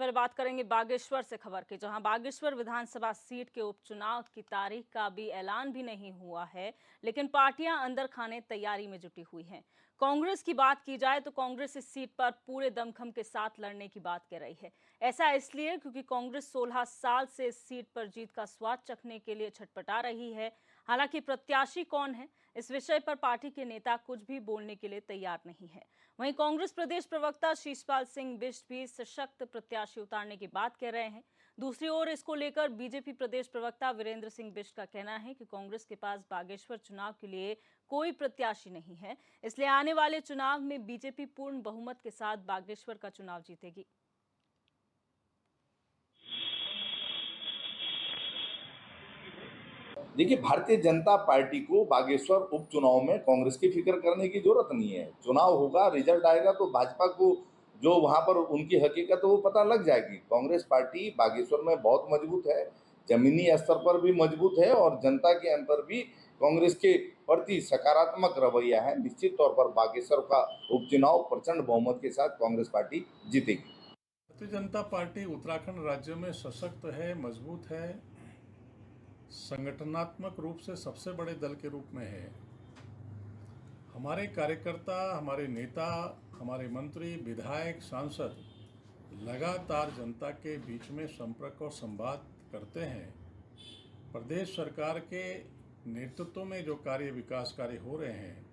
पहले बात करेंगे बागेश्वर से खबर की, जहां बागेश्वर विधानसभा सीट के उपचुनाव की तारीख का भी ऐलान भी नहीं हुआ है, लेकिन पार्टियां अंदर खाने तैयारी में जुटी हुई हैं। कांग्रेस की बात की जाए तो कांग्रेस इस सीट पर पूरे दमखम के साथ लड़ने की बात कर रही है। ऐसा इसलिए क्योंकि कांग्रेस 16 साल से इस सीट पर जीत का स्वाद चखने के लिए छटपटा रही है। हालांकि प्रत्याशी कौन है, इस विषय पर पार्टी के नेता कुछ भी बोलने के लिए तैयार नहीं है। वहीं कांग्रेस प्रदेश प्रवक्ता शीशपाल सिंह बिष्ट भी सशक्त प्रत्याशी उतारने की बात कह रहे हैं। दूसरी ओर इसको लेकर बीजेपी प्रदेश प्रवक्ता वीरेंद्र सिंह बिष्ट का कहना है कि कांग्रेस के पास बागेश्वर चुनाव के लिए कोई प्रत्याशी नहीं है, इसलिए आने वाले चुनाव में बीजेपी पूर्ण बहुमत के साथ बागेश्वर का चुनाव जीतेगी। देखिए, भारतीय जनता पार्टी को बागेश्वर उपचुनाव में कांग्रेस की फिक्र करने की जरूरत नहीं है। चुनाव होगा, रिजल्ट आएगा तो भाजपा को जो वहां पर उनकी हकीकत है वो पता लग जाएगी। कांग्रेस पार्टी बागेश्वर में बहुत मजबूत है, जमीनी स्तर पर भी मजबूत है और जनता के अंदर भी कांग्रेस के प्रति सकारात्मक रवैया है। निश्चित तौर पर बागेश्वर का उपचुनाव प्रचंड बहुमत के साथ कांग्रेस पार्टी जीतेगी। भारतीय जनता पार्टी उत्तराखंड राज्य में सशक्त है, मजबूत है, संगठनात्मक रूप से सबसे बड़े दल के रूप में है। हमारे कार्यकर्ता, हमारे नेता, हमारे मंत्री, विधायक, सांसद लगातार जनता के बीच में संपर्क और संवाद करते हैं। प्रदेश सरकार के नेतृत्व में जो कार्य विकास कार्य हो रहे हैं,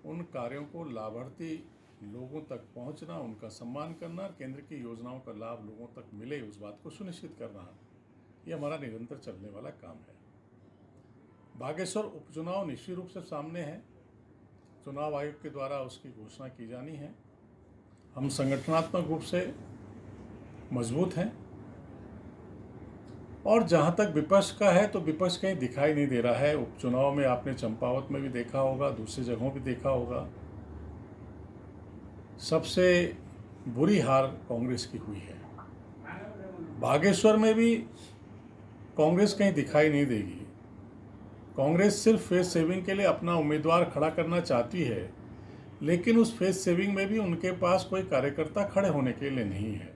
उन कार्यों को लाभार्थी लोगों तक पहुंचना, उनका सम्मान करना और केंद्र की योजनाओं का लाभ लोगों तक मिले, उस बात को सुनिश्चित करना, ये हमारा निरंतर चलने वाला काम है। बागेश्वर उपचुनाव निश्चित रूप से सामने है। चुनाव आयोग के द्वारा उसकी घोषणा की जानी है। हम संगठनात्मक रूप से मजबूत हैं और जहां तक विपक्ष का है तो विपक्ष कहीं दिखाई नहीं दे रहा है। उपचुनाव में आपने चंपावत में भी देखा होगा, दूसरी जगहों भी देखा होगा, सबसे बुरी हार कांग्रेस की हुई है। बागेश्वर में भी कांग्रेस कहीं दिखाई नहीं देगी। कांग्रेस सिर्फ फेस सेविंग के लिए अपना उम्मीदवार खड़ा करना चाहती है, लेकिन उस फेस सेविंग में भी उनके पास कोई कार्यकर्ता खड़े होने के लिए नहीं है।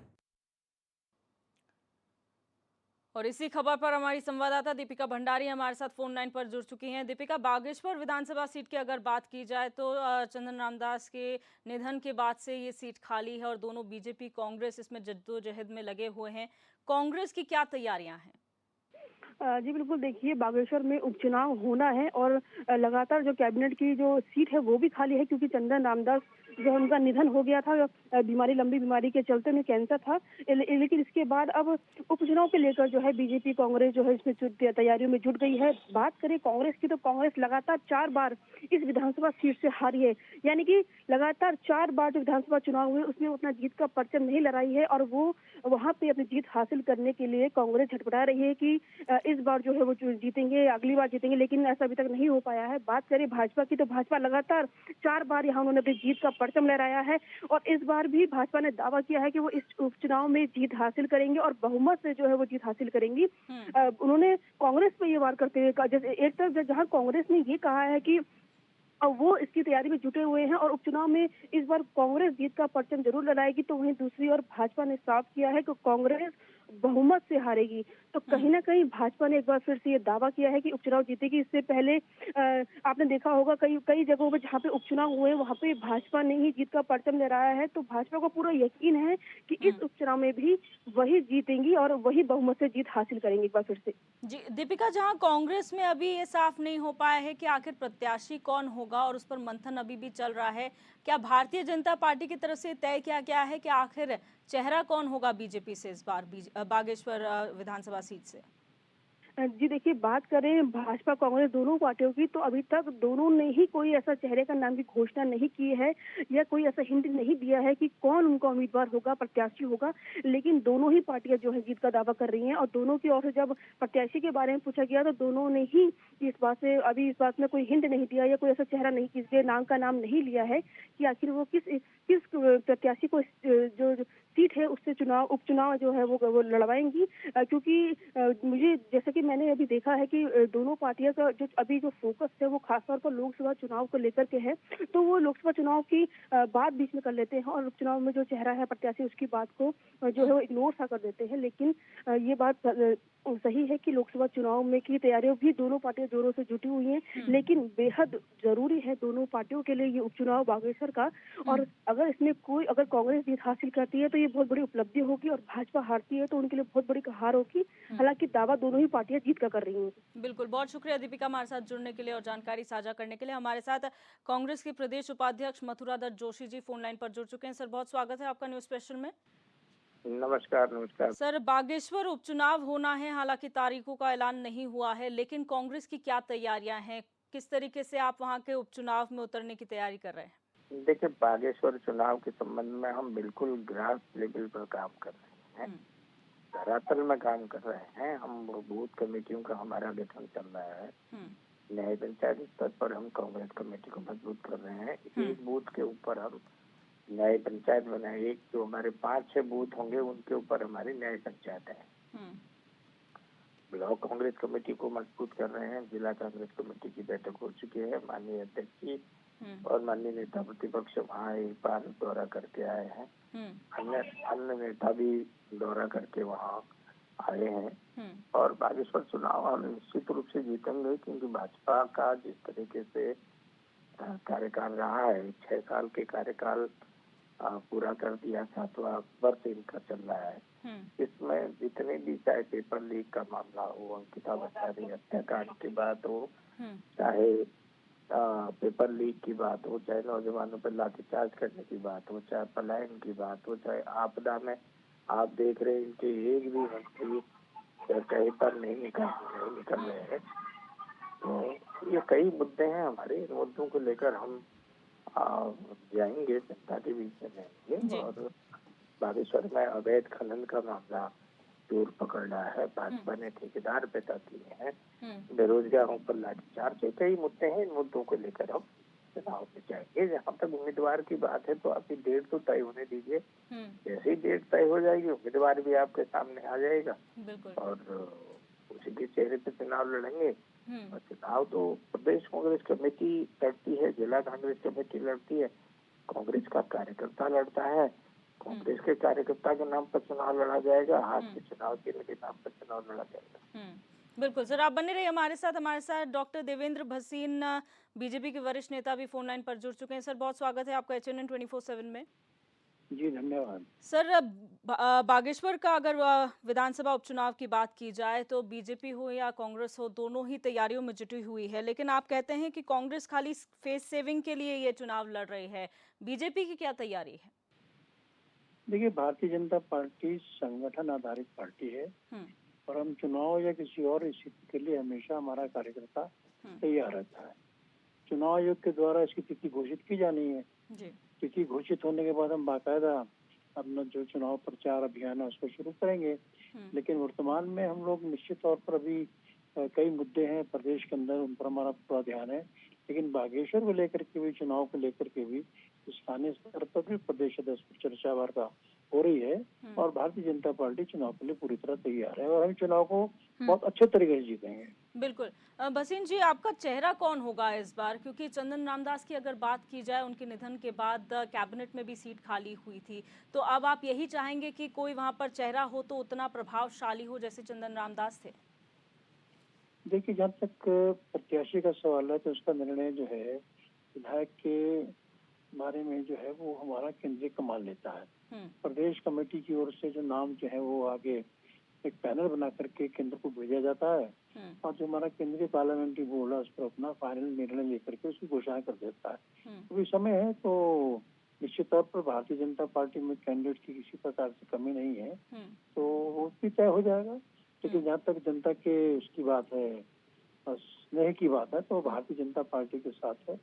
और इसी खबर पर हमारी संवाददाता दीपिका भंडारी हमारे साथ फोन लाइन पर जुड़ चुकी हैं। दीपिका, बागेश्वर विधानसभा सीट की अगर बात की जाए तो चंदन रामदास के निधन के बाद से ये सीट खाली है और दोनों बीजेपी कांग्रेस इसमें जद्दोजहद में लगे हुए हैं। कांग्रेस की क्या तैयारियां हैं? जी बिल्कुल, देखिए बागेश्वर में उपचुनाव होना है और लगातार जो कैबिनेट की जो सीट है वो भी खाली है, क्योंकि चंदन रामदास जो उनका निधन हो गया था, बीमारी, लंबी बीमारी के चलते उन्हें कैंसर था। लेकिन इसके बाद अब उपचुनाव के लेकर जो है बीजेपी कांग्रेस जो है इसमें तैयारियों में जुट गई है। बात करें कांग्रेस की तो कांग्रेस लगातार 4 बार इस विधानसभा सीट से हारी है, यानी कि लगातार 4 बार जो विधानसभा चुनाव हुए उसमें अपना जीत का परचम नहीं लहराई है और वो वहां पे अपनी जीत हासिल करने के लिए कांग्रेस झटपटा रही है कि इस बार जो है वो जीतेंगे, अगली बार जीतेंगे, लेकिन ऐसा अभी तक नहीं हो पाया है। बात करें भाजपा की तो भाजपा लगातार 4 बार यहाँ उन्होंने अपनी जीत का परचम लहराया है और इस बार भी भाजपा ने दावा किया है कि वो इस उपचुनाव में जीत हासिल करेंगे और बहुमत से जो है वो जीत हासिल करेंगी। उन्होंने कांग्रेस पर ये वार करते हुए कहा, जैसे एक तरफ जहां कांग्रेस ने ये कहा है कि वो इसकी तैयारी में जुटे हुए हैं और उपचुनाव में इस बार कांग्रेस जीत का परचम जरूर लहराएगी, तो वहीं दूसरी ओर भाजपा ने साफ किया है कि कांग्रेस बहुमत से हारेगी। तो कहीं ना कहीं भाजपा ने एक बार फिर से ये दावा किया है कि उपचुनाव जीतेगी। इससे पहले आपने देखा होगा कई कई जगहों पर जहां पे उपचुनाव हुए वहां पे भाजपा ने ही जीत का परचम लहराया है। तो भाजपा को पूरा यकीन है कि इस उपचुनाव में भी वही जीतेंगी और वही बहुमत से जीत हासिल करेंगी एक बार फिर से। जी दीपिका, जहां कांग्रेस में अभी ये साफ नहीं हो पाया है कि आखिर प्रत्याशी कौन होगा और उस पर मंथन अभी भी चल रहा है, क्या भारतीय जनता पार्टी की तरफ से तय किया गया है कि आखिर चेहरा कौन होगा बीजेपी से इस बार बागेश्वर विधानसभा सीट से? जी देखिए, बात करें भाजपा कांग्रेस दोनों पार्टियों की तो अभी तक दोनों ने ही कोई ऐसा चेहरे का नाम की घोषणा नहीं की है या कोई ऐसा हिंट नहीं दिया है कि कौन उनका उम्मीदवार होगा, प्रत्याशी होगा। लेकिन दोनों ही पार्टियां जो है जीत का दावा कर रही हैं और दोनों की ओर से जब प्रत्याशी के बारे में पूछा गया तो दोनों ने ही इस बात में कोई हिंट नहीं दिया या कोई ऐसा चेहरा नहीं, किसी नाम का नाम नहीं लिया है कि आखिर वो किस प्रत्याशी को जो सीट है उससे उपचुनाव जो है वो लड़वाएंगी। क्योंकि मुझे जैसा कि मैंने अभी देखा है कि दोनों पार्टियों का जो अभी जो फोकस है वो खासतौर पर लोकसभा चुनाव को लेकर के है। तो वो लोकसभा चुनाव की बात बीच में कर लेते हैं और उपचुनाव में जो चेहरा है प्रत्याशी उसकी बात को जो है वो इग्नोर सा कर देते हैं। लेकिन ये बात सही है कि लोकसभा चुनाव में की तैयारियों भी दोनों पार्टियां जोरों से जुटी हुई हैं। लेकिन बेहद जरूरी है दोनों पार्टियों के लिए ये उपचुनाव बागेश्वर का। और अगर इसमें अगर कांग्रेस जीत हासिल करती है तो ये बहुत बड़ी उपलब्धि होगी और भाजपा हारती है तो उनके लिए बहुत बड़ी हार होगी। हालांकि दावा दोनों ही पार्टियां जीत का कर रही हैं। बिल्कुल, बहुत शुक्रिया दीपिका हमारे साथ जुड़ने के लिए और जानकारी साझा करने के लिए। हमारे साथ कांग्रेस के प्रदेश उपाध्यक्ष मथुरा दत्त जोशी जी फोन लाइन पर जुड़ चुके हैं। सर, बहुत स्वागत है आपका न्यूज स्पेशल में। नमस्कार। नमस्कार सर, बागेश्वर उपचुनाव होना है, हालांकि तारीखों का ऐलान नहीं हुआ है, लेकिन कांग्रेस की क्या तैयारियां हैं? किस तरीके से आप वहां के उपचुनाव में उतरने की तैयारी कर रहे हैं? देखिए, बागेश्वर चुनाव के संबंध में हम बिल्कुल ग्रास लेवल पर काम कर रहे हैं, धरातल में काम कर रहे हैं। हम बूथ कमेटियों का हमारा गठन चल रहा है। न्याय पंचायत स्तर पर हम कांग्रेस कमेटी को मजबूत कर रहे हैं। एक बूथ के ऊपर हम न्याय पंचायत बनाए, एक जो हमारे 5-6 बूथ होंगे उनके ऊपर हमारी न्याय पंचायत है। ब्लॉक कांग्रेस कमेटी को मजबूत कर रहे हैं। जिला कांग्रेस कमेटी की बैठक हो चुकी है। माननीय अध्यक्ष जी और माननीय नेता प्रतिपक्ष वहाँ एक बार दौरा करके आए हैं। अन्य नेता भी दौरा करके वहाँ आए हैं। और बागेश्वर चुनाव हम निश्चित रूप से जीतेंगे, क्योंकि भाजपा का जिस तरीके से कार्यकाल रहा है, 6 साल के कार्यकाल पूरा कर दिया, 7वां वर्ष इनका चल रहा है। इसमें जितने भी चाहे पेपर लीक का मामला हो, अंकिता भट्टाचार्य हत्याकांड की बात हो, चाहे पेपर लीक की बात हो, चाहे नौजवानों पर लाठीचार्ज करने की बात हो, चाहे पलायन की बात हो, चाहे आपदा में आप देख रहे हैं इनके एक भी मंत्री कहीं पर नहीं निकल रहे हैं। तो ये कई मुद्दे हैं हमारे। इन मुद्दों को लेकर हम जाएंगे, जनता के बीच में जाएंगे। और बागेश्वर में अवैध खनन का मामला जोर पकड़ रहा है। भाजपा ने ठेकेदार पैदा किए हैं, बेरोजगारों पर लाठीचार्ज, कई मुद्दे हैं। इन मुद्दों को लेकर हम चुनाव में जाएंगे। जहाँ तक उम्मीदवार की बात है तो अभी डेट तो तय होने दीजिए। जैसे ही डेट तय हो जाएगी उम्मीदवार भी आपके सामने आ जाएगा और उसी के चेहरे पे चुनाव लड़ेंगे। और चुनाव तो प्रदेश कांग्रेस कमेटी लड़ती है, जिला कांग्रेस कमेटी लड़ती है, कांग्रेस का कार्यकर्ता लड़ता है। कांग्रेस के कार्यकर्ता के नाम पर चुनाव लड़ा जाएगा, हाथ के चुनाव चिन्ह के नाम पर चुनाव लड़ा जाएगा। बिल्कुल सर, आप बने रहिए हमारे साथ डॉक्टर देवेंद्र भसीन, बीजेपी के वरिष्ठ नेता भी फोन लाइन पर जुड़ चुके हैं। सर, बहुत स्वागत है आपका HNN 24/7 में। जी धन्यवाद। सर, बागेश्वर का अगर विधानसभा उपचुनाव की बात की जाए तो बीजेपी हो या कांग्रेस हो, दोनों ही तैयारियों में जुटी हुई है, लेकिन आप कहते हैं कि कांग्रेस खाली फेस सेविंग के लिए ये चुनाव लड़ रही है। बीजेपी की क्या तैयारी है? देखिए, भारतीय जनता पार्टी संगठन आधारित पार्टी है और हम चुनाव या किसी और स्थिति के लिए हमेशा हमारा कार्यकर्ता तैयार रहता है। चुनाव आयोग के द्वारा इसकी तिथि घोषित की जानी है। तिथि घोषित होने के बाद हम बाकायदा अपना जो चुनाव प्रचार अभियान है उसको शुरू करेंगे। लेकिन वर्तमान में हम लोग निश्चित तौर पर अभी कई मुद्दे हैं प्रदेश के अंदर, उन पर हमारा पूरा ध्यान है। लेकिन बागेश्वर को लेकर के भी, चुनाव को लेकर के भी स्थानीय स्तर पर भी प्रदेश अध्यक्ष पर चर्चा वार्ता हो रही है और भारतीय जनता पार्टी चुनाव के लिए पूरी तरह तैयार है और हम चुनाव को बहुत अच्छे तरीके से जीतेंगे। बिल्कुल। भसीन जी, आपका चेहरा कौन होगा इस बार? क्योंकि चंदन रामदास की अगर बात की जाए, उनके निधन के बाद कैबिनेट में भी सीट खाली हुई थी, तो अब आप यही चाहेंगे कि कोई वहां पर चेहरा हो तो उतना प्रभावशाली हो जैसे चंदन रामदास थे? देखिए, जहाँ तक प्रत्याशी का सवाल है तो उसका निर्णय जो है विधायक के बारे में जो है वो हमारा केंद्रीय कमान लेता है। प्रदेश कमेटी की ओर से जो नाम जो है वो आगे एक पैनल बना करके केंद्र को भेजा जाता है और जो हमारा केंद्रीय पार्लियामेंट्री बोर्ड है उस पर अपना फाइनल निर्णय लेकर के उसकी घोषणा कर देता है। अभी समय है तो निश्चित तौर पर भारतीय जनता पार्टी में कैंडिडेट की किसी प्रकार से कमी नहीं है, तो वो भी तय हो जाएगा। लेकिन जहाँ तक जनता के उसकी बात है, स्नेह की बात है, तो भारतीय जनता पार्टी के साथ है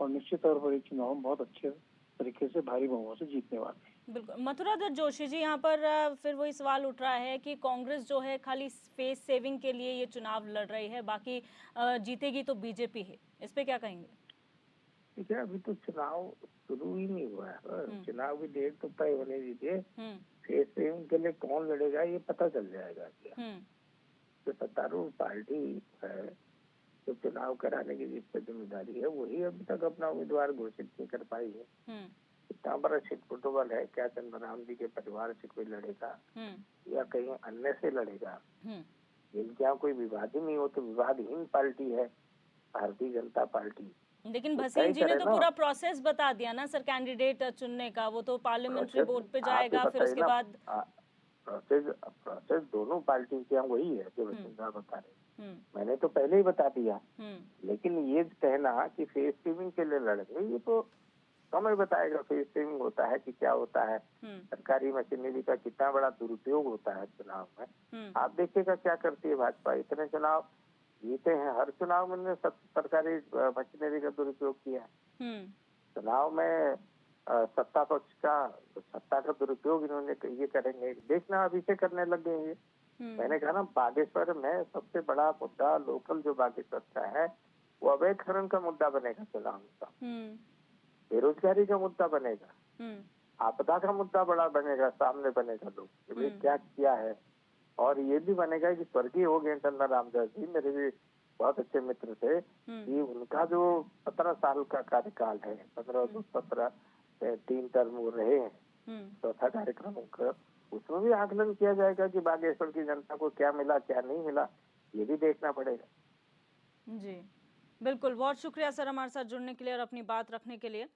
और निश्चित तौर पर ये चुनाव बहुत अच्छे तरीके से भारी बहुमत से जीतने वाले हैं। बिल्कुल। मथुरा दत्त जोशी जी, यहाँ पर फिर वही सवाल उठ रहा है कि कांग्रेस जो है खाली फेस सेविंग के लिए ये चुनाव लड़ रही है, बाकी जीतेगी तो बीजेपी है। इस पे क्या कहेंगे? ठीक है, अभी तो चुनाव शुरू ही नहीं हुआ है। चुनाव की डेट तो तय होने दीजिए। फेस सेविंग के लिए कौन लड़ेगा ये पता चल जाएगा। जो सत्तारूढ़ पार्टी है, जो चुनाव कराने की जिस पर जिम्मेदारी है, वही अभी तक अपना उम्मीदवार घोषित नहीं कर पाई है। इतना बड़ा सीट फुटबॉल है, क्या चंद्रराम जी के परिवार से कोई लड़ेगा या कहीं अन्य से लड़ेगा? इनके यहाँ कोई विवाद ही नहीं हो तो विवादहीन पार्टी है भारतीय जनता पार्टी। लेकिन भसीन जी ने तो पूरा प्रोसेस बता दिया ना सर, कैंडिडेट चुनने का। वो तो पार्लियामेंट्री बोर्ड पे जाएगा, फिर उसके बाद प्रोसेस दोनों पार्टी के यहाँ वही है जो वसुंधरा बता रहे। मैंने तो पहले ही बता दिया, लेकिन ये कहना कि फेस टीमिंग के लिए लड़ेंगे, ये तो समय बताएगा फेस टीमिंग होता है कि क्या होता है, सरकारी मशीनरी का कितना बड़ा दुरुपयोग होता है चुनाव में। आप देखिएगा क्या करती है भाजपा। इतने चुनाव जीते हैं, हर चुनाव में सरकारी मशीनरी का दुरुपयोग किया है। चुनाव में सत्ता पक्ष का सत्ता का दुरुपयोग इन्होंने ये करेंगे, देखना अभी से करने लग गए हैं। मैंने कहा ना, बागेश्वर में सबसे बड़ा मुद्दा लोकल जो बागेश्वर का है वो अवैध खनन का मुद्दा बनेगा चुनाव का, बेरोजगारी का मुद्दा बनेगा, आपदा का मुद्दा बड़ा बनेगा, सामने बनेगा लोग ये क्या किया है। और ये भी बनेगा कि स्वर्गीय हो गए चंद्रराम दास जी, मेरे भी बहुत अच्छे मित्र थे, कि उनका जो 17 साल का कार्यकाल है, 15 3 टर्म वो रहे हैं, चौथा कार्यक्रम उनका, उसमें भी आकलन किया जाएगा कि बागेश्वर की जनता को क्या मिला क्या नहीं मिला, ये भी देखना पड़ेगा। जी बिल्कुल, बहुत शुक्रिया सर हमारे साथ जुड़ने के लिए और अपनी बात रखने के लिए।